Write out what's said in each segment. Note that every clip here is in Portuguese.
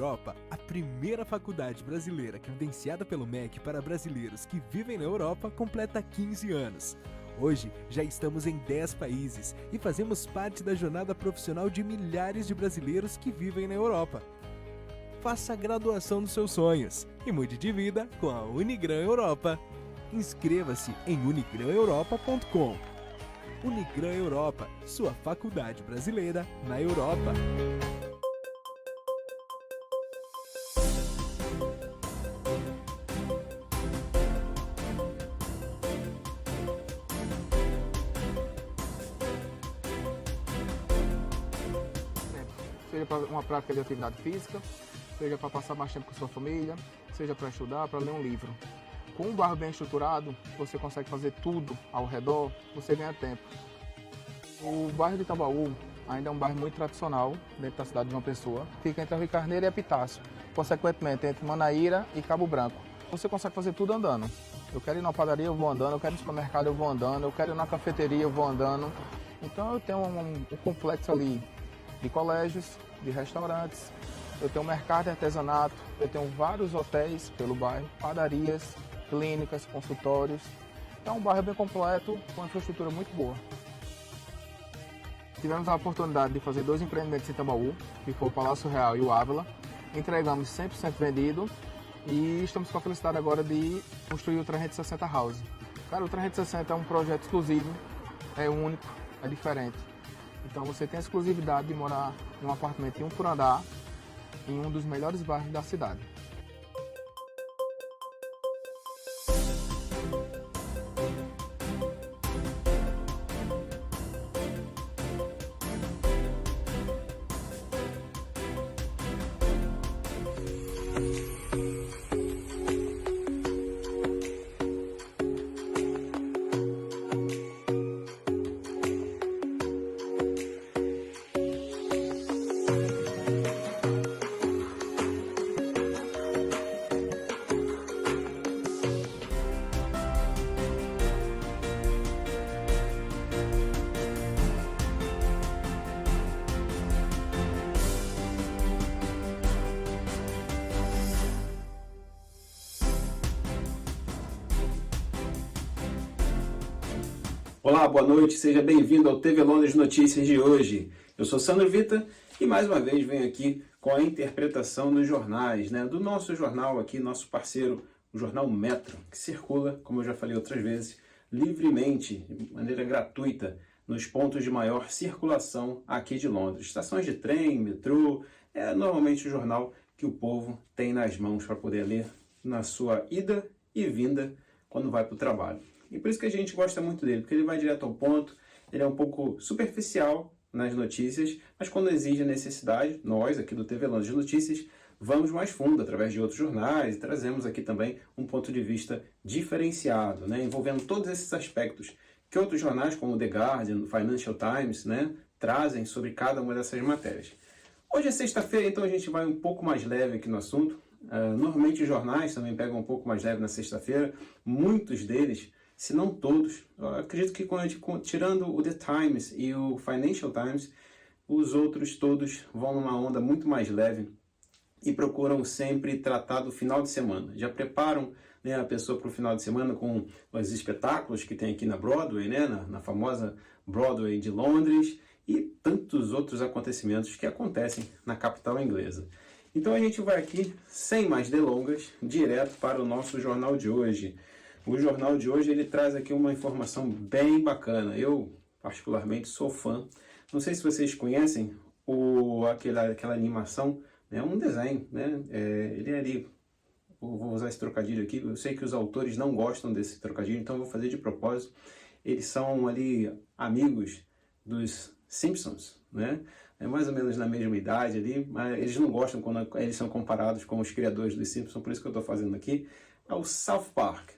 Europa, a primeira faculdade brasileira credenciada pelo MEC para brasileiros que vivem na Europa, completa 15 anos. Hoje, já estamos em 10 países e fazemos parte da jornada profissional de milhares de brasileiros que vivem na Europa. Faça a graduação dos seus sonhos e mude de vida com a Unigran Europa. Inscreva-se em unigraneuropa.com. Unigran Europa, sua faculdade brasileira na Europa. Seja para uma prática de atividade física, seja para passar mais tempo com sua família, seja para estudar, para ler um livro. Com um bairro bem estruturado, você consegue fazer tudo ao redor, você ganha tempo. O bairro de Itabaú ainda é um bairro muito tradicional dentro da cidade de João Pessoa. Fica entre a Rui Carneiro e Epitácio, consequentemente entre Manaíra e Cabo Branco. Você consegue fazer tudo andando. Eu quero ir na padaria, eu vou andando, eu quero ir no supermercado, eu vou andando, eu quero ir na cafeteria, eu vou andando. Então eu tenho um complexo ali de colégios, de restaurantes, eu tenho um mercado de artesanato, eu tenho vários hotéis pelo bairro, padarias, clínicas, consultórios. Então é um bairro bem completo, com uma infraestrutura muito boa. Tivemos a oportunidade de fazer 2 empreendimentos em Itabaú, que foi o Palácio Real e o Ávila. Entregamos 100% vendido e estamos com a felicidade agora de construir o 360 House. Cara, o 360 é um projeto exclusivo, é único, é diferente. Então você tem a exclusividade de morar em um apartamento em 1 por andar, em um dos melhores bairros da cidade. Olá, boa noite, seja bem-vindo ao TV Londres Notícias de hoje. Eu sou Sandro Vita e mais uma vez venho aqui com a interpretação dos jornais, do nosso jornal aqui, nosso parceiro, o jornal Metro, que circula, como eu já falei outras vezes, livremente, de maneira gratuita, nos pontos de maior circulação aqui de Londres. Estações de trem, metrô, é normalmente o jornal que o povo tem nas mãos para poder ler na sua ida e vinda quando vai para o trabalho. E por isso que a gente gosta muito dele, porque ele vai direto ao ponto, ele é um pouco superficial nas notícias, mas quando exige a necessidade, nós aqui do TV Londres Notícias, vamos mais fundo através de outros jornais e trazemos aqui também um ponto de vista diferenciado, envolvendo todos esses aspectos que outros jornais como o The Guardian, o Financial Times, trazem sobre cada uma dessas matérias. Hoje é sexta-feira, então a gente vai um pouco mais leve aqui no assunto. Normalmente os jornais também pegam um pouco mais leve na sexta-feira, muitos deles, se não todos, eu acredito que tirando o The Times e o Financial Times, os outros todos vão numa onda muito mais leve e procuram sempre tratar do final de semana. Já preparam a pessoa para o final de semana com os espetáculos que tem aqui na Broadway, na famosa Broadway de Londres, e tantos outros acontecimentos que acontecem na capital inglesa. Então a gente vai aqui, sem mais delongas, direto para o nosso jornal de hoje. O jornal de hoje ele traz aqui uma informação bem bacana. Eu, particularmente, sou fã. Não sei se vocês conhecem aquela animação, um desenho. Ele é ali, vou usar esse trocadilho aqui. Eu sei que os autores não gostam desse trocadilho, então eu vou fazer de propósito. Eles são ali amigos dos Simpsons, É mais ou menos na mesma idade ali, mas eles não gostam quando eles são comparados com os criadores dos Simpsons, por isso que eu estou fazendo aqui. É o South Park.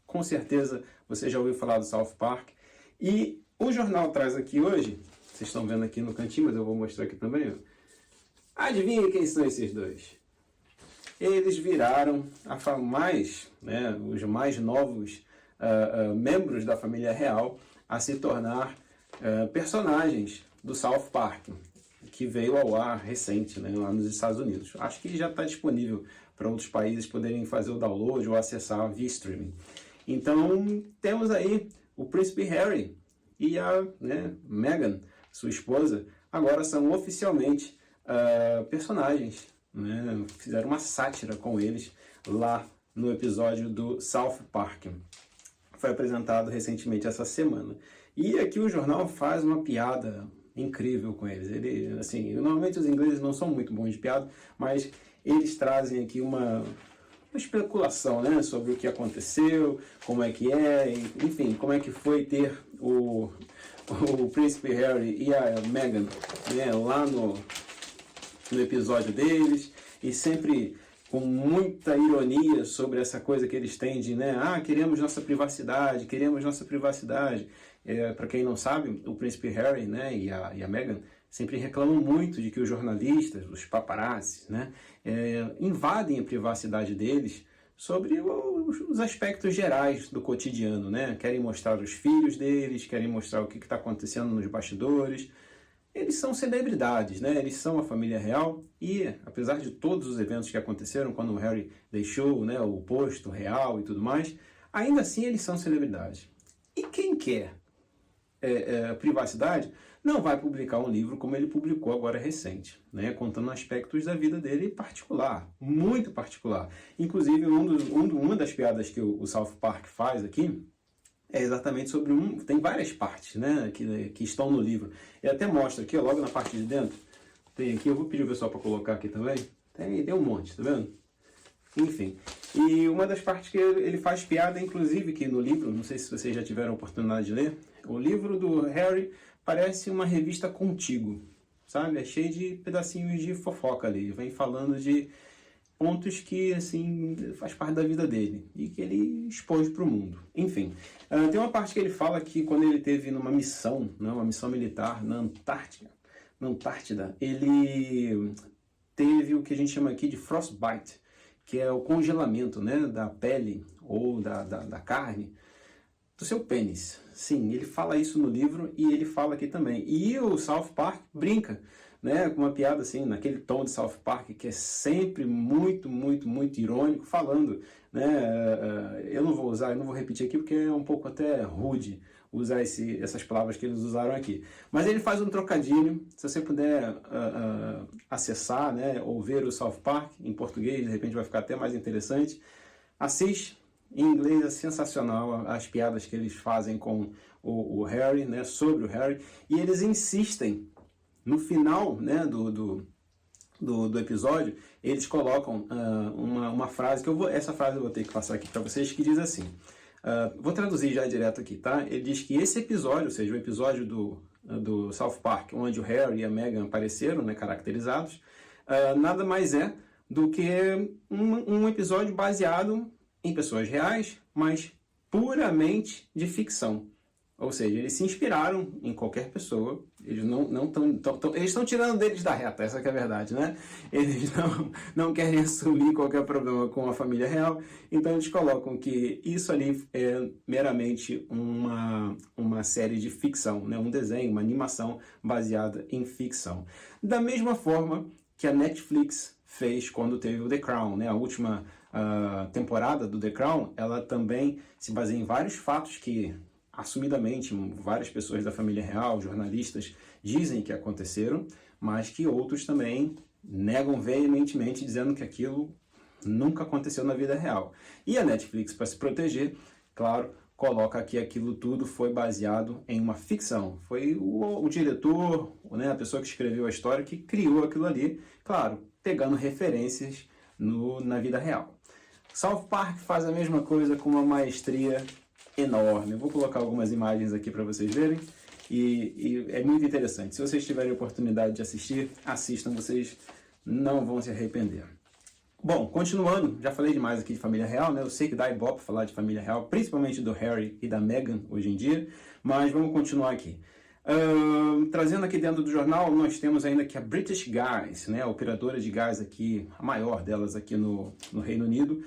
Com certeza você já ouviu falar do South Park. E o jornal traz aqui hoje, vocês estão vendo aqui no cantinho, mas eu vou mostrar aqui também. Adivinha quem são esses dois? Eles viraram os mais novos membros da família real a se tornar personagens do South Park. que veio ao ar recente, né, lá nos Estados Unidos. Acho que já está disponível para outros países poderem fazer o download ou acessar via streaming. Então, temos aí o Príncipe Harry e a Meghan, sua esposa, agora são oficialmente personagens, né? Fizeram uma sátira com eles lá no episódio do South Park. Foi apresentado recentemente essa semana. E aqui o jornal faz uma piada incrível com eles. Ele, assim, normalmente os ingleses não são muito bons de piada, mas eles trazem aqui uma especulação, né, sobre o que aconteceu, como é que enfim, como é que foi ter o Príncipe Harry e a Meghan, né, lá no episódio deles, e sempre com muita ironia sobre essa coisa que eles têm de, né, queremos nossa privacidade. Para quem não sabe, o Príncipe Harry, né, e a Meghan sempre reclamam muito de que os jornalistas, os paparazzi, né, invadem a privacidade deles sobre os aspectos gerais do cotidiano, né? Querem mostrar os filhos deles, querem mostrar o que está acontecendo nos bastidores. Eles são celebridades, né? Eles são a família real e, apesar de todos os eventos que aconteceram quando o Harry deixou, né, o posto real e tudo mais, ainda assim eles são celebridades. E quem quer privacidade não vai publicar um livro como ele publicou agora recente, né, contando aspectos da vida dele particular, muito particular. Inclusive, uma das piadas que o South Park faz aqui é exatamente sobre tem várias partes, né, que estão no livro. Ele até mostra aqui, ó, logo na parte de dentro, tem aqui, eu vou pedir o pessoal para colocar aqui também, tem um monte, tá vendo? Enfim, e uma das partes que ele faz piada, inclusive, que no livro, não sei se vocês já tiveram a oportunidade de ler, o livro do Harry parece uma revista Contigo, sabe? É cheio de pedacinhos de fofoca ali, vem falando de pontos que, assim, faz parte da vida dele e que ele expôs para o mundo. Enfim, tem uma parte que ele fala que quando ele teve numa missão, né, uma missão militar na Antártida, ele teve o que a gente chama aqui de frostbite, que é o congelamento, né, da pele ou da carne do seu pênis. Sim, ele fala isso no livro e ele fala aqui também. E o South Park brinca, né, com uma piada assim, naquele tom de South Park que é sempre muito, muito, muito irônico, falando, né, eu não vou repetir aqui porque é um pouco até rude usar essas palavras que eles usaram aqui. Mas ele faz um trocadilho, se você puder acessar, né, ou ver o South Park em português, de repente vai ficar até mais interessante. Assiste, em inglês é sensacional as piadas que eles fazem com o Harry, né, sobre o Harry, e eles insistem, no final, né, do episódio, eles colocam uma frase, essa frase eu vou ter que passar aqui para vocês, que diz assim, vou traduzir já direto aqui, tá? Ele diz que esse episódio, ou seja, o episódio do South Park, onde o Harry e a Meghan apareceram, né, caracterizados, nada mais é do que um episódio baseado em pessoas reais, mas puramente de ficção. Ou seja, eles se inspiraram em qualquer pessoa, eles eles estão tirando deles da reta, essa que é a verdade, né? Eles não querem assumir qualquer problema com a família real, então eles colocam que isso ali é meramente uma série de ficção, né? Um desenho, uma animação baseada em ficção. Da mesma forma que a Netflix fez quando teve o The Crown, né? A última temporada do The Crown, ela também se baseia em vários fatos que, assumidamente, várias pessoas da família real, jornalistas, dizem que aconteceram, mas que outros também negam veementemente, dizendo que aquilo nunca aconteceu na vida real. E a Netflix, para se proteger, claro, coloca que aquilo tudo foi baseado em uma ficção. Foi o diretor, né, a pessoa que escreveu a história, que criou aquilo ali, claro, pegando referências na vida real. South Park faz a mesma coisa com uma maestria enorme. Eu vou colocar algumas imagens aqui para vocês verem e é muito interessante. Se vocês tiverem oportunidade de assistir, assistam, vocês não vão se arrepender. Bom, continuando, já falei demais aqui de família real, né? Eu sei que dá ibope falar de família real, principalmente do Harry e da Meghan hoje em dia, mas vamos continuar aqui. Trazendo aqui dentro do jornal, nós temos ainda que a British Gas, né? A operadora de gás aqui, a maior delas aqui no Reino Unido,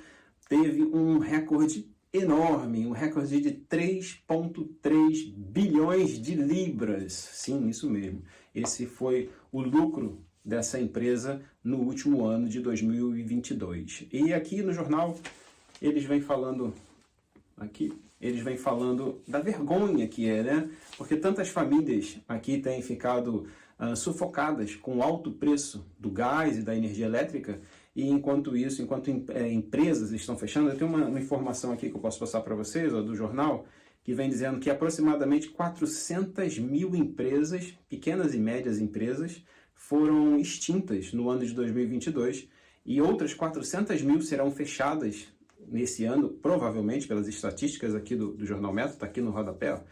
teve um recorde enorme, um recorde de 3,3 bilhões de libras. Sim, isso mesmo. Esse foi o lucro dessa empresa no último ano de 2022. E aqui no jornal eles vêm falando da vergonha que é, né? Porque tantas famílias aqui têm ficado sufocadas com o alto preço do gás e da energia elétrica, e enquanto empresas estão fechando, eu tenho uma informação aqui que eu posso passar para vocês, ó, do jornal, que vem dizendo que aproximadamente 400 mil empresas, pequenas e médias empresas, foram extintas no ano de 2022, e outras 400 mil serão fechadas nesse ano, provavelmente, pelas estatísticas aqui do Jornal Metro, está aqui no rodapé,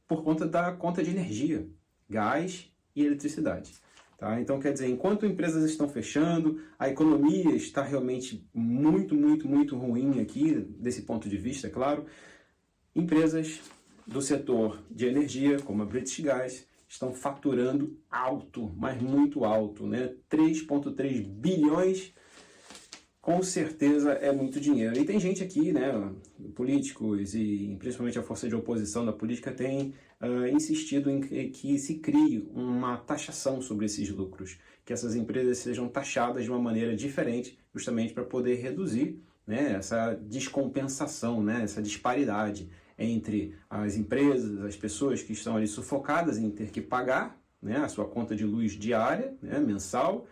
por conta da conta de energia, gás e eletricidade. Tá? Então, quer dizer, enquanto empresas estão fechando, a economia está realmente muito, muito, muito ruim aqui, desse ponto de vista, é claro. Empresas do setor de energia, como a British Gas, estão faturando alto, mas muito alto, né? 3,3 bilhões, com certeza é muito dinheiro. E tem gente aqui, né, políticos e principalmente a força de oposição da política tem insistido em que se crie uma taxação sobre esses lucros, que essas empresas sejam taxadas de uma maneira diferente, justamente para poder reduzir, né, essa descompensação, né, essa disparidade entre as empresas, as pessoas que estão ali sufocadas em ter que pagar, né, a sua conta de luz diária, né, mensal,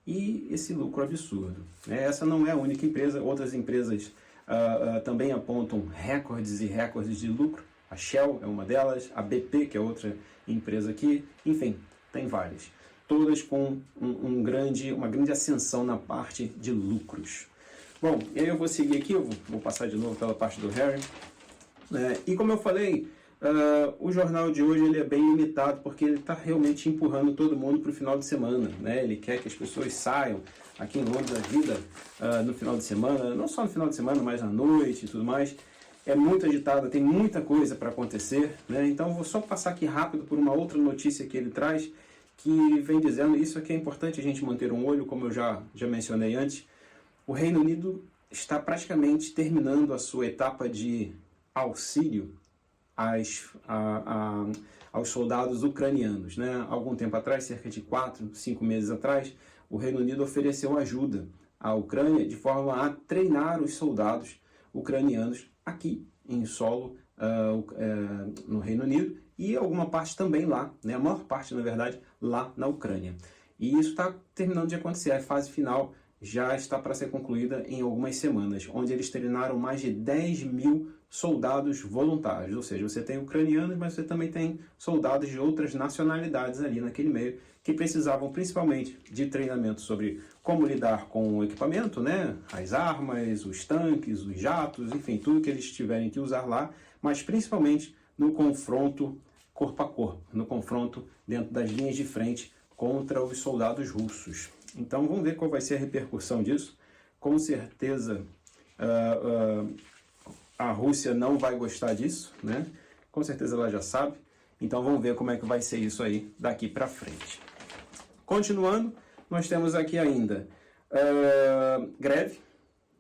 e esse lucro absurdo. Essa não é a única empresa, outras empresas também apontam recordes e recordes de lucro. A Shell é uma delas, a BP, que é outra empresa aqui, enfim, tem várias. Todas com uma grande ascensão na parte de lucros. Bom, e aí eu vou seguir aqui, eu vou passar de novo pela parte do Harry. E como eu falei, o jornal de hoje ele é bem limitado, porque ele está realmente empurrando todo mundo para o final de semana. Né? Ele quer que as pessoas saiam aqui em Londres da vida no final de semana, não só no final de semana, mas à noite e tudo mais. É muito agitado, tem muita coisa para acontecer. Né? Então vou só passar aqui rápido por uma outra notícia que ele traz, que vem dizendo, isso aqui é importante a gente manter um olho, como eu já mencionei antes. O Reino Unido está praticamente terminando a sua etapa de auxílio aos soldados ucranianos. Né? Algum tempo atrás, cerca de 4, 5 meses atrás, o Reino Unido ofereceu ajuda à Ucrânia de forma a treinar os soldados ucranianos aqui em solo no Reino Unido e alguma parte também lá, né? A maior parte, na verdade, lá na Ucrânia. E isso está terminando de acontecer, a fase final já está para ser concluída em algumas semanas, onde eles treinaram mais de 10 mil soldados voluntários, ou seja, você tem ucranianos, mas você também tem soldados de outras nacionalidades ali naquele meio, que precisavam principalmente de treinamento sobre como lidar com o equipamento, né? As armas, os tanques, os jatos, enfim, tudo que eles tiverem que usar lá, mas principalmente no confronto corpo a corpo, no confronto dentro das linhas de frente contra os soldados russos. Então vamos ver qual vai ser a repercussão disso. Com certeza a Rússia não vai gostar disso, né? Com certeza ela já sabe. Então vamos ver como é que vai ser isso aí daqui para frente. Continuando, nós temos aqui ainda greve,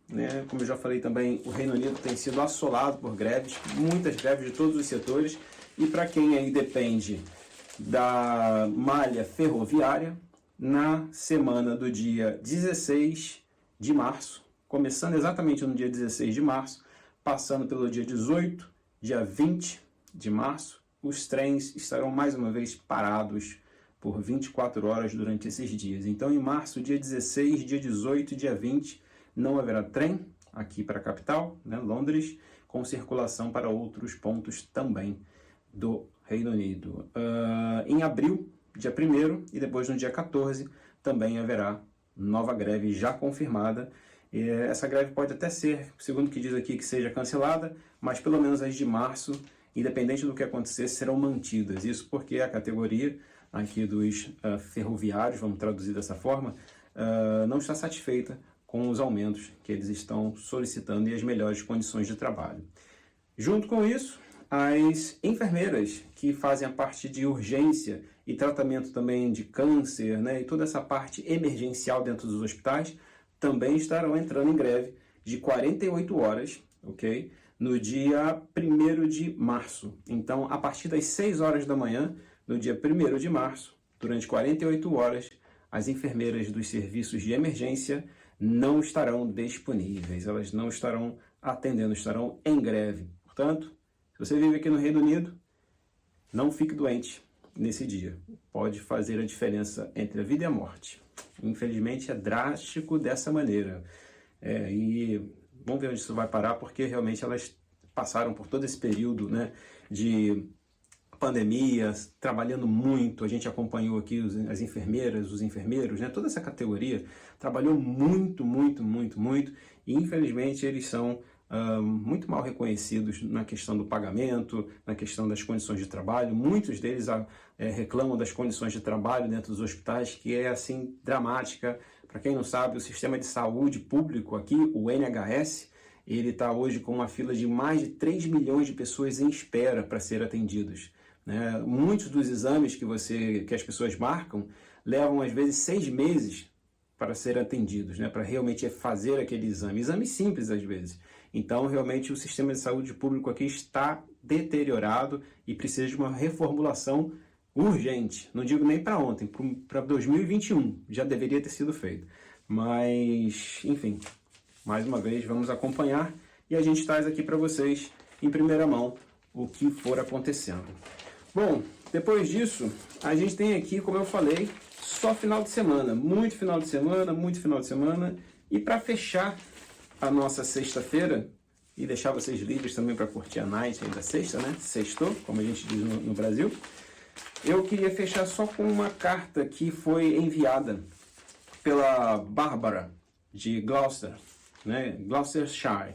né? Como eu já falei também, o Reino Unido tem sido assolado por greves, muitas greves de todos os setores, e para quem aí depende da malha ferroviária, na semana do dia 16 de março, começando exatamente no dia 16 de março, passando pelo dia 18, dia 20 de março, os trens estarão mais uma vez parados por 24 horas durante esses dias. Então, em março, dia 16, dia 18 e dia 20, não haverá trem aqui para a capital, né, Londres, com circulação para outros pontos também do Reino Unido. Em abril, dia 1º e depois no dia 14, também haverá nova greve já confirmada. Essa greve pode até ser, segundo o que diz aqui, que seja cancelada, mas pelo menos as de março, independente do que acontecer, serão mantidas. Isso porque a categoria aqui dos ferroviários, vamos traduzir dessa forma, não está satisfeita com os aumentos que eles estão solicitando e as melhores condições de trabalho. Junto com isso, as enfermeiras que fazem a parte de urgência e tratamento também de câncer, né, e toda essa parte emergencial dentro dos hospitais, também estarão entrando em greve de 48 horas ok? No dia 1º de março. Então, a partir das 6 horas da manhã, no dia 1º de março, durante 48 horas, as enfermeiras dos serviços de emergência não estarão disponíveis, elas não estarão atendendo, estarão em greve. Portanto, se você vive aqui no Reino Unido, não fique doente nesse dia. Pode fazer a diferença entre a vida e a morte. Infelizmente, é drástico dessa maneira. E vamos ver onde isso vai parar, porque realmente elas passaram por todo esse período, né, de pandemia, trabalhando muito. A gente acompanhou aqui as enfermeiras, os enfermeiros, né, toda essa categoria trabalhou muito, muito, muito, muito. E infelizmente eles são muito mal reconhecidos na questão do pagamento, na questão das condições de trabalho. Muitos deles reclamam das condições de trabalho dentro dos hospitais, que é assim dramática. Para quem não sabe, o sistema de saúde público aqui, o NHS, ele está hoje com uma fila de mais de 3 milhões de pessoas em espera para ser atendidos, né? Muitos dos exames que as pessoas marcam levam às vezes 6 meses para ser atendidos, né? Para realmente fazer aquele exame simples às vezes. Então realmente o sistema de saúde público aqui está deteriorado e precisa de uma reformulação urgente. Não digo nem para ontem, para 2021 já deveria ter sido feito. Mas, enfim, mais uma vez vamos acompanhar e a gente traz aqui para vocês em primeira mão o que for acontecendo. Bom, depois disso, a gente tem aqui, como eu falei, só final de semana, muito final de semana, muito final de semana. E para fechar a nossa sexta-feira e deixar vocês livres também para curtir a night aí da sexta, né? Sextou, como a gente diz no Brasil. Eu queria fechar só com uma carta que foi enviada pela Bárbara de Gloucester, né? Gloucestershire.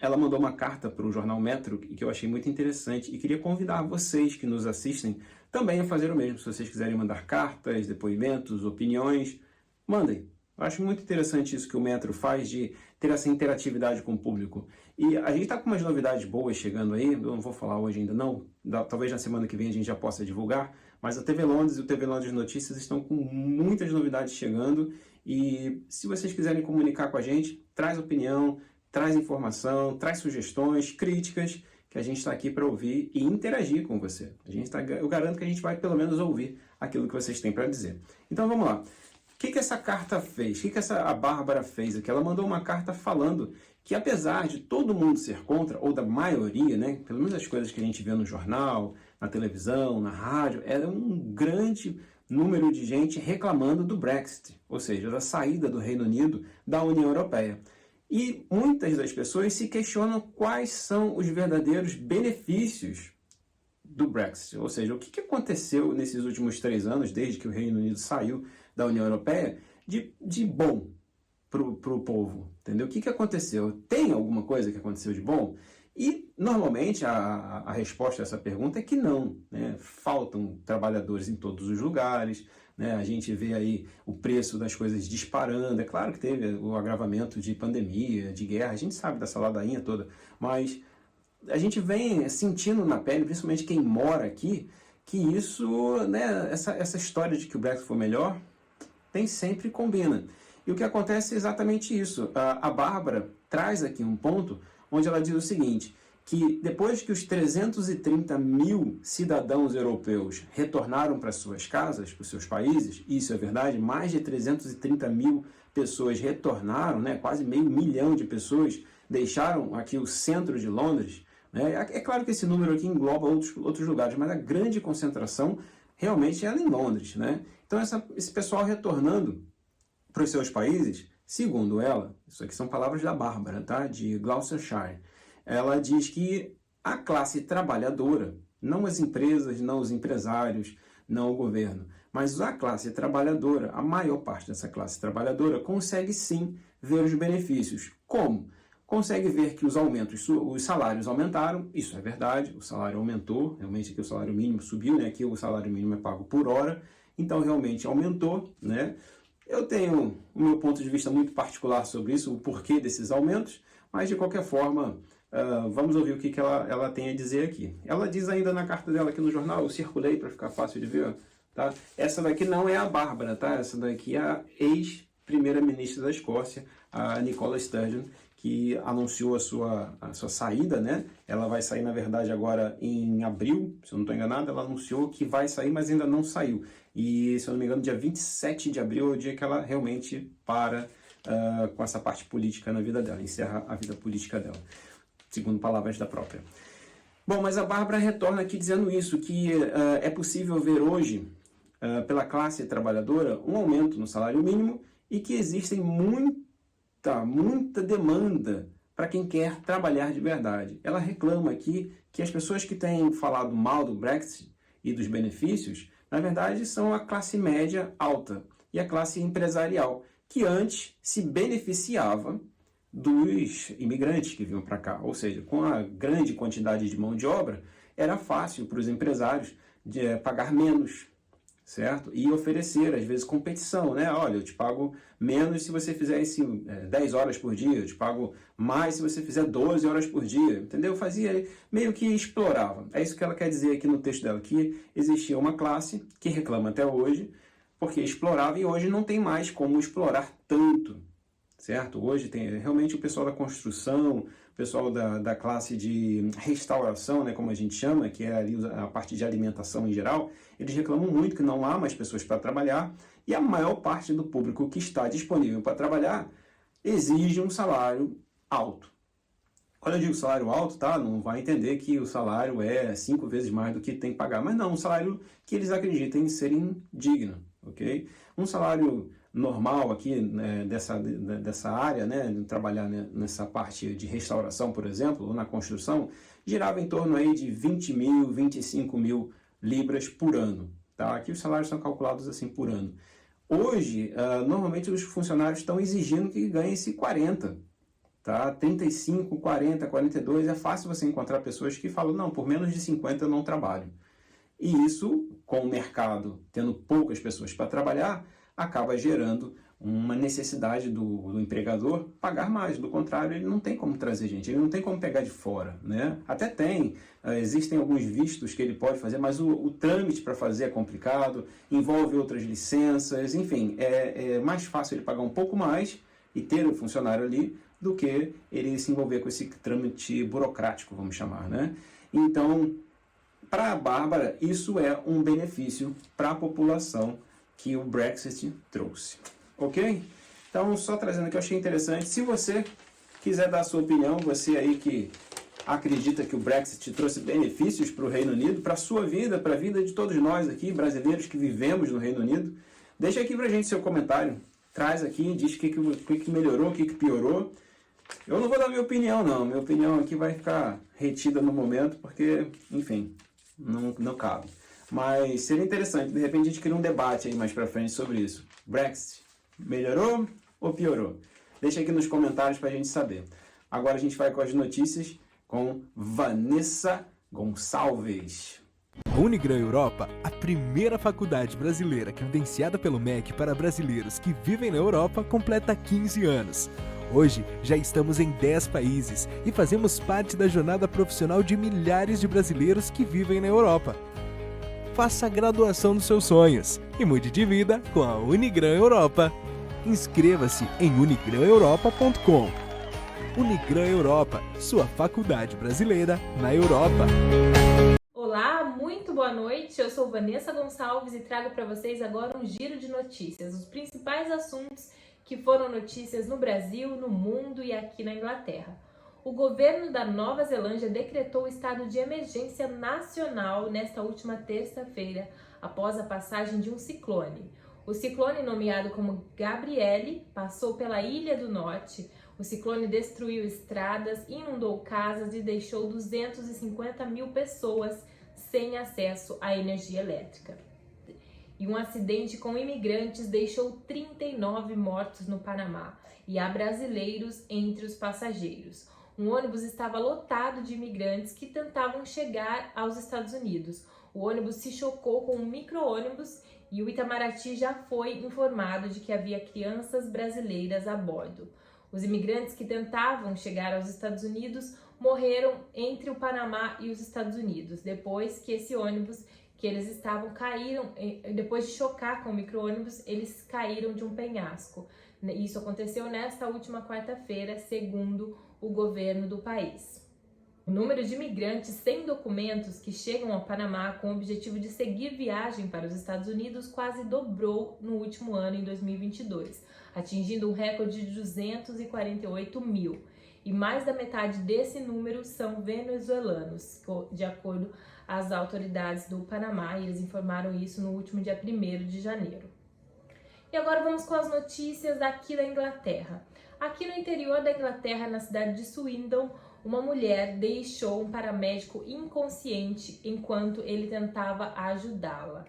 Ela mandou uma carta para o jornal Metro que eu achei muito interessante e queria convidar vocês que nos assistem também a fazer o mesmo. Se vocês quiserem mandar cartas, depoimentos, opiniões, mandem. Eu acho muito interessante isso que o Metro faz, de ter essa interatividade com o público. E a gente está com umas novidades boas chegando aí, eu não vou falar hoje ainda não, talvez na semana que vem a gente já possa divulgar, mas a TV Londres e o TV Londres Notícias estão com muitas novidades chegando e se vocês quiserem comunicar com a gente, traz opinião, traz informação, traz sugestões, críticas, que a gente está aqui para ouvir e interagir com você. Eu garanto que a gente vai pelo menos ouvir aquilo que vocês têm para dizer. Então vamos lá. O que essa carta fez? O que a Bárbara fez aqui? Ela mandou uma carta falando que apesar de todo mundo ser contra, ou da maioria, né, pelo menos as coisas que a gente vê no jornal, na televisão, na rádio, era um grande número de gente reclamando do Brexit, ou seja, da saída do Reino Unido da União Europeia. E muitas das pessoas se questionam quais são os verdadeiros benefícios do Brexit, ou seja, o que aconteceu nesses últimos 3 anos, desde que o Reino Unido saiu da União Europeia, de bom para o povo, entendeu? O que aconteceu? Tem alguma coisa que aconteceu de bom? E, normalmente, a resposta a essa pergunta é que não, né? Faltam trabalhadores em todos os lugares, né? A gente vê aí o preço das coisas disparando. É claro que teve o agravamento de pandemia, de guerra, a gente sabe dessa ladainha toda, mas a gente vem sentindo na pele, principalmente quem mora aqui, que isso, né, essa história de que o Brexit foi melhor, nem sempre combina. E o que acontece é exatamente isso. A Bárbara traz aqui um ponto onde ela diz o seguinte, que depois que os 330 mil cidadãos europeus retornaram para suas casas, para os seus países, isso é verdade, mais de 330 mil pessoas retornaram, né, quase 500 mil de pessoas deixaram aqui o centro de Londres, né? É claro que esse número aqui engloba outros lugares, mas a grande concentração realmente é em Londres, né? Então esse pessoal retornando para os seus países, segundo ela, isso aqui são palavras da Bárbara, tá? De Gloucestershire, ela diz que a classe trabalhadora, não as empresas, não os empresários, não o governo, mas a classe trabalhadora, a maior parte dessa classe trabalhadora consegue sim ver os benefícios. Como? Consegue ver que os salários aumentaram, isso é verdade, o salário aumentou, realmente aqui o salário mínimo subiu, né? Aqui o salário mínimo é pago por hora, então realmente aumentou, né? Eu tenho o meu ponto de vista muito particular sobre isso, o porquê desses aumentos, mas de qualquer forma, vamos ouvir o que ela tem a dizer aqui. Ela diz ainda na carta dela aqui no jornal, eu circulei para ficar fácil de ver, tá? Essa daqui não é a Bárbara, tá? Essa daqui é a ex-primeira-ministra da Escócia, a Nicola Sturgeon, que anunciou a sua saída, né? Ela vai sair, na verdade, agora em abril, se eu não estou enganado. Ela anunciou que vai sair, mas ainda não saiu. E, se eu não me engano, dia 27 de abril é o dia que ela realmente para com essa parte política na vida dela, encerra a vida política dela, segundo palavras da própria. Bom, mas a Bárbara retorna aqui dizendo isso, que é possível ver hoje, pela classe trabalhadora, um aumento no salário mínimo e que existem muita demanda para quem quer trabalhar de verdade. Ela reclama aqui que as pessoas que têm falado mal do Brexit e dos benefícios, na verdade, são a classe média alta e a classe empresarial, que antes se beneficiava dos imigrantes que vinham para cá. Ou seja, com a grande quantidade de mão de obra, era fácil para os empresários pagar menos, certo? E oferecer, às vezes, competição, né? Olha, eu te pago menos se você fizer 10 horas por dia, eu te pago mais se você fizer 12 horas por dia, entendeu? Fazia, meio que explorava. É isso que ela quer dizer aqui no texto dela, que existia uma classe que reclama até hoje, porque explorava e hoje não tem mais como explorar tanto, certo? Hoje tem realmente o pessoal da construção, o pessoal da classe de restauração, né, como a gente chama, que é ali a parte de alimentação em geral, eles reclamam muito que não há mais pessoas para trabalhar e a maior parte do público que está disponível para trabalhar exige um salário alto. Quando eu digo salário alto, tá? Não vai entender que o salário é 5 vezes mais do que tem que pagar, mas não, um salário que eles acreditem serem digno, ok? Um salário normal aqui, né, dessa área, né, de trabalhar nessa parte de restauração, por exemplo, ou na construção, girava em torno aí de 20 mil, 25 mil libras por ano. Tá? Aqui os salários são calculados assim por ano. Hoje, normalmente os funcionários estão exigindo que ganhem-se 40, tá? 35, 40, 42, é fácil você encontrar pessoas que falam, não, por menos de 50 eu não trabalho. E isso, com o mercado tendo poucas pessoas para trabalhar, acaba gerando uma necessidade do empregador pagar mais. Do contrário, ele não tem como trazer gente, ele não tem como pegar de fora, né? Até tem, existem alguns vistos que ele pode fazer, mas o trâmite para fazer é complicado, envolve outras licenças, enfim, é mais fácil ele pagar um pouco mais e ter um funcionário ali do que ele se envolver com esse trâmite burocrático, vamos chamar, né? Então, para a Bárbara, isso é um benefício para a população que o Brexit trouxe, ok? Então, só trazendo que eu achei interessante. Se você quiser dar a sua opinião, você aí que acredita que o Brexit trouxe benefícios para o Reino Unido, para a sua vida, para a vida de todos nós aqui, brasileiros que vivemos no Reino Unido, deixa aqui para a gente seu comentário. Traz aqui, diz o que melhorou, o que piorou. Eu não vou dar minha opinião, não. Minha opinião aqui vai ficar retida no momento, porque, enfim, não cabe. Mas seria interessante, de repente a gente cria um debate aí mais pra frente sobre isso. Brexit, melhorou ou piorou? Deixa aqui nos comentários pra gente saber. Agora a gente vai com as notícias com Vanessa Gonçalves. A Unigran Europa, a primeira faculdade brasileira credenciada pelo MEC para brasileiros que vivem na Europa, completa 15 anos. Hoje, já estamos em 10 países e fazemos parte da jornada profissional de milhares de brasileiros que vivem na Europa. Faça a graduação dos seus sonhos e mude de vida com a Unigran Europa. Inscreva-se em unigraneuropa.com. Unigran Europa, sua faculdade brasileira na Europa. Olá, muito boa noite. Eu sou Vanessa Gonçalves e trago para vocês agora um giro de notícias, os principais assuntos que foram notícias no Brasil, no mundo e aqui na Inglaterra. O governo da Nova Zelândia decretou o estado de emergência nacional nesta última terça-feira, após a passagem de um ciclone. O ciclone, nomeado como Gabrielle, passou pela Ilha do Norte. O ciclone destruiu estradas, inundou casas e deixou 250 mil pessoas sem acesso à energia elétrica. E um acidente com imigrantes deixou 39 mortos no Panamá e há brasileiros entre os passageiros. Um ônibus estava lotado de imigrantes que tentavam chegar aos Estados Unidos. O ônibus se chocou com um micro-ônibus e o Itamaraty já foi informado de que havia crianças brasileiras a bordo. Os imigrantes que tentavam chegar aos Estados Unidos morreram entre o Panamá e os Estados Unidos, depois que esse ônibus que eles estavam depois de chocar com o micro-ônibus, eles caíram de um penhasco. Isso aconteceu nesta última quarta-feira, segundo o governo do país. O número de imigrantes sem documentos que chegam ao Panamá com o objetivo de seguir viagem para os Estados Unidos quase dobrou no último ano, em 2022, atingindo um recorde de 248 mil. E mais da metade desse número são venezuelanos, de acordo às autoridades do Panamá, e eles informaram isso no último dia 1º de janeiro. E agora vamos com as notícias aqui da Inglaterra. Aqui no interior da Inglaterra, na cidade de Swindon, uma mulher deixou um paramédico inconsciente enquanto ele tentava ajudá-la.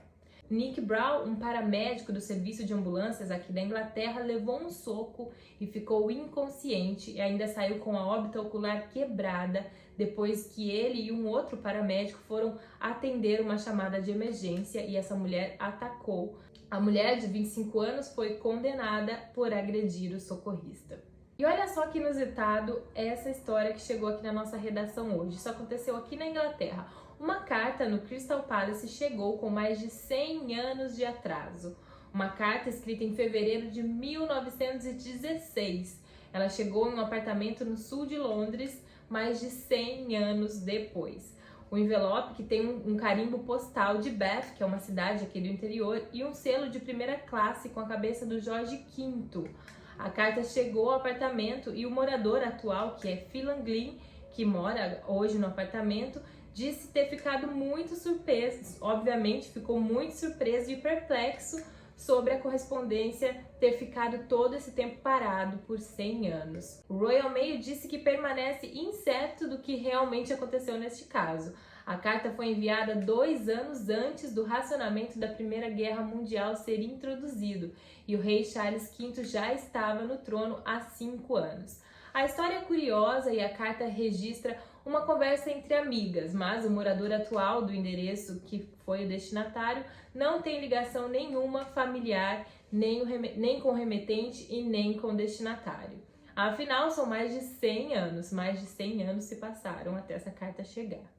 Nick Brown, um paramédico do serviço de ambulâncias aqui da Inglaterra, levou um soco e ficou inconsciente e ainda saiu com a órbita ocular quebrada depois que ele e um outro paramédico foram atender uma chamada de emergência e essa mulher atacou. A mulher de 25 anos foi condenada por agredir o socorrista. E olha só que inusitado essa história que chegou aqui na nossa redação hoje. Isso aconteceu aqui na Inglaterra. Uma carta no Crystal Palace chegou com mais de 100 anos de atraso. Uma carta escrita em fevereiro de 1916. Ela chegou em um apartamento no sul de Londres mais de 100 anos depois. O envelope, que tem um carimbo postal de Bath, que é uma cidade aqui do interior, e um selo de primeira classe com a cabeça do Jorge V. A carta chegou ao apartamento e o morador atual, que é Phelan Glynn, que mora hoje no apartamento, disse ter ficado muito surpreso, obviamente ficou muito surpreso e perplexo sobre a correspondência ter ficado todo esse tempo parado por 100 anos. O Royal Mail disse que permanece incerto do que realmente aconteceu neste caso. A carta foi enviada 2 anos antes do racionamento da Primeira Guerra Mundial ser introduzido e o rei Charles V já estava no trono há 5 anos. A história é curiosa e a carta registra uma conversa entre amigas, mas o morador atual do endereço que foi o destinatário não tem ligação nenhuma familiar, nem com o remetente e nem com o destinatário. Afinal, são mais de 100 anos se passaram até essa carta chegar.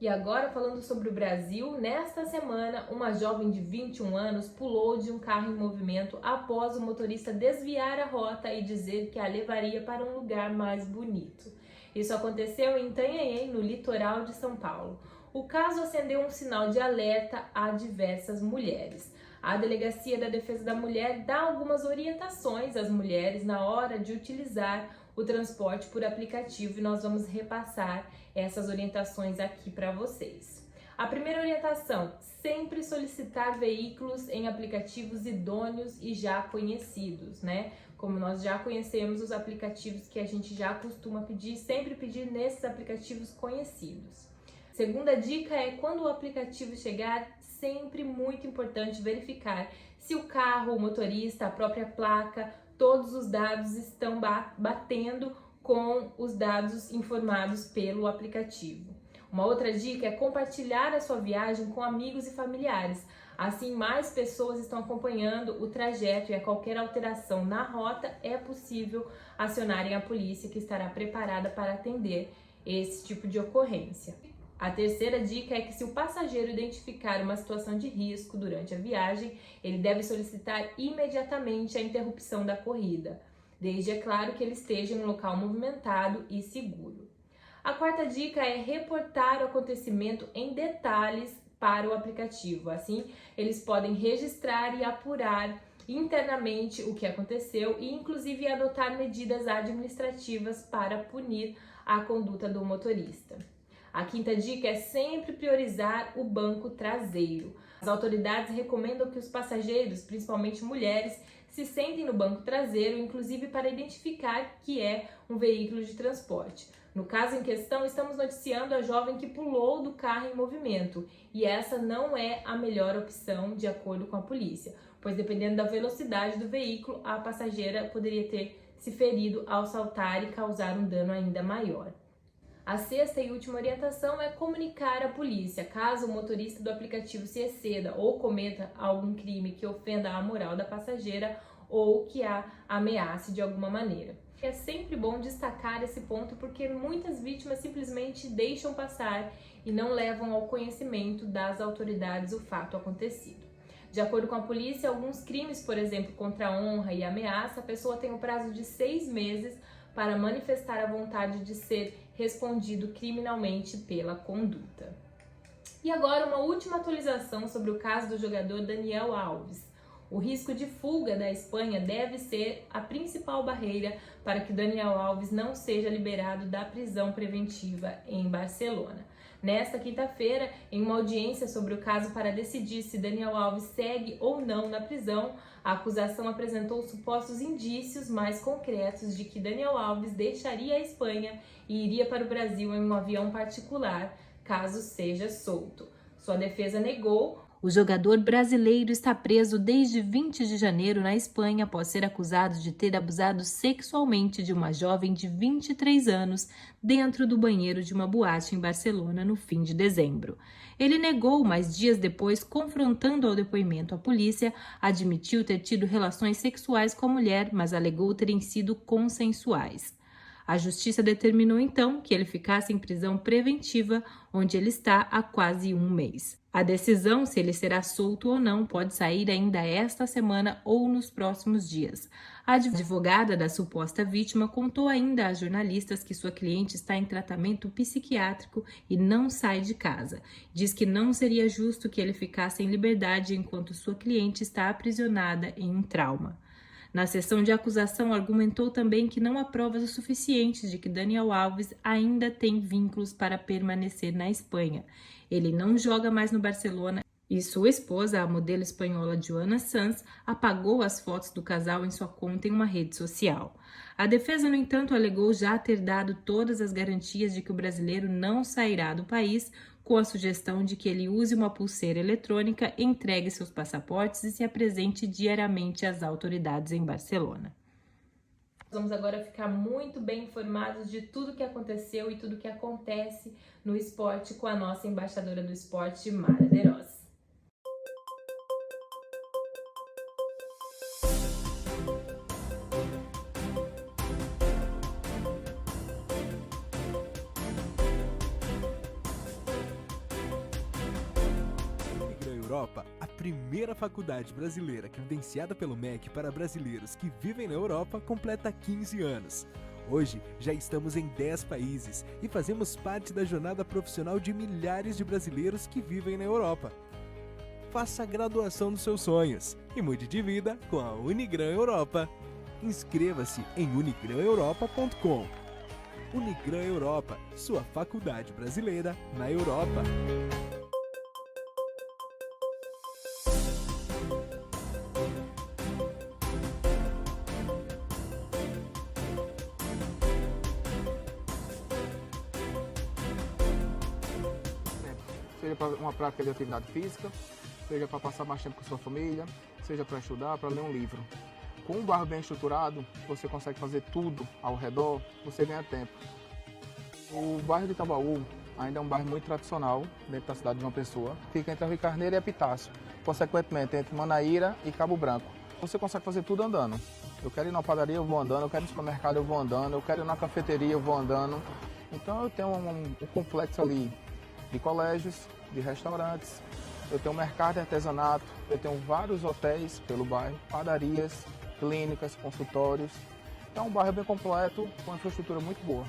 E agora, falando sobre o Brasil, nesta semana, uma jovem de 21 anos pulou de um carro em movimento após o motorista desviar a rota e dizer que a levaria para um lugar mais bonito. Isso aconteceu em Itanhaém, no litoral de São Paulo. O caso acendeu um sinal de alerta a diversas mulheres. A Delegacia da Defesa da Mulher dá algumas orientações às mulheres na hora de utilizar o transporte por aplicativo e nós vamos repassar essas orientações aqui para vocês. A primeira orientação: sempre solicitar veículos em aplicativos idôneos e já conhecidos, né? Como nós já conhecemos os aplicativos que a gente já costuma pedir, sempre pedir nesses aplicativos conhecidos. Segunda dica é: quando o aplicativo chegar, sempre muito importante verificar se o carro, o motorista, a própria placa, todos os dados estão batendo com os dados informados pelo aplicativo. Uma outra dica é compartilhar a sua viagem com amigos e familiares. Assim, mais pessoas estão acompanhando o trajeto e a qualquer alteração na rota é possível acionarem a polícia, que estará preparada para atender esse tipo de ocorrência. A terceira dica é que se o passageiro identificar uma situação de risco durante a viagem, ele deve solicitar imediatamente a interrupção da corrida, desde, é claro, que ele esteja em um local movimentado e seguro. A quarta dica é reportar o acontecimento em detalhes para o aplicativo. Assim, eles podem registrar e apurar internamente o que aconteceu e, inclusive, adotar medidas administrativas para punir a conduta do motorista. A quinta dica é sempre priorizar o banco traseiro. As autoridades recomendam que os passageiros, principalmente mulheres, se sentem no banco traseiro, inclusive para identificar que é um veículo de transporte. No caso em questão, estamos noticiando a jovem que pulou do carro em movimento, e essa não é a melhor opção, de acordo com a polícia, pois dependendo da velocidade do veículo, a passageira poderia ter se ferido ao saltar e causar um dano ainda maior. A sexta e última orientação é comunicar à polícia caso o motorista do aplicativo se exceda ou cometa algum crime que ofenda a moral da passageira ou que a ameace de alguma maneira. É sempre bom destacar esse ponto porque muitas vítimas simplesmente deixam passar e não levam ao conhecimento das autoridades o fato acontecido. De acordo com a polícia, alguns crimes, por exemplo, contra a honra e ameaça, a pessoa tem o prazo de 6 meses para manifestar a vontade de ser respondido criminalmente pela conduta. E agora uma última atualização sobre o caso do jogador Daniel Alves. O risco de fuga da Espanha deve ser a principal barreira para que Daniel Alves não seja liberado da prisão preventiva em Barcelona. Nesta quinta-feira, em uma audiência sobre o caso para decidir se Daniel Alves segue ou não na prisão, a acusação apresentou supostos indícios mais concretos de que Daniel Alves deixaria a Espanha e iria para o Brasil em um avião particular, caso seja solto. Sua defesa negou. O jogador brasileiro está preso desde 20 de janeiro na Espanha após ser acusado de ter abusado sexualmente de uma jovem de 23 anos dentro do banheiro de uma boate em Barcelona no fim de dezembro. Ele negou, mas dias depois, confrontando ao depoimento a polícia, admitiu ter tido relações sexuais com a mulher, mas alegou terem sido consensuais. A justiça determinou então que ele ficasse em prisão preventiva, onde ele está há quase um mês. A decisão se ele será solto ou não pode sair ainda esta semana ou nos próximos dias. A advogada da suposta vítima contou ainda a jornalistas que sua cliente está em tratamento psiquiátrico e não sai de casa. Diz que não seria justo que ele ficasse em liberdade enquanto sua cliente está aprisionada em um trauma. Na sessão de acusação, argumentou também que não há provas o suficientes de que Daniel Alves ainda tem vínculos para permanecer na Espanha. Ele não joga mais no Barcelona e sua esposa, a modelo espanhola Joana Sanz, apagou as fotos do casal em sua conta em uma rede social. A defesa, no entanto, alegou já ter dado todas as garantias de que o brasileiro não sairá do país, com a sugestão de que ele use uma pulseira eletrônica, entregue seus passaportes e se apresente diariamente às autoridades em Barcelona. Vamos agora ficar muito bem informados de tudo que aconteceu e tudo que acontece no esporte com a nossa embaixadora do esporte, Mara Deros. Europa, a primeira faculdade brasileira credenciada pelo MEC para brasileiros que vivem na Europa, completa 15 anos. Hoje, já estamos em 10 países e fazemos parte da jornada profissional de milhares de brasileiros que vivem na Europa. Faça a graduação dos seus sonhos e mude de vida com a Unigran Europa. Inscreva-se em unigraneuropa.com. Unigran Europa, sua faculdade brasileira na Europa. Seja para uma prática de atividade física, seja para passar mais tempo com sua família, seja para estudar, para ler um livro. Com um bairro bem estruturado, você consegue fazer tudo ao redor, você ganha tempo. O bairro de Itabaú ainda é um bairro muito tradicional dentro da cidade de João Pessoa. Fica entre Rio Carneiro e Epitácio, consequentemente entre Manaíra e Cabo Branco. Você consegue fazer tudo andando. Eu quero ir na padaria, eu vou andando, eu quero ir no supermercado, eu vou andando, eu quero ir na cafeteria, eu vou andando. Então eu tenho um complexo ali de colégios, de restaurantes, eu tenho um mercado de artesanato, eu tenho vários hotéis pelo bairro, padarias, clínicas, consultórios. Então é um bairro bem completo, com uma infraestrutura muito boa.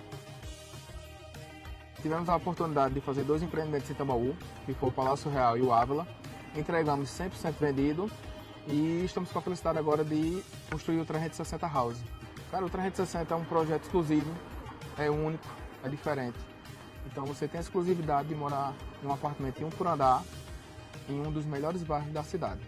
Tivemos a oportunidade de fazer 2 empreendimentos em Itabaú, que foi o Palácio Real e o Ávila. Entregamos 100% vendido e estamos com a felicidade agora de construir o 360 House. Cara, o 360 é um projeto exclusivo, é único, é diferente. Então você tem a exclusividade de morar em um apartamento em 1 por andar, em um dos melhores bairros da cidade.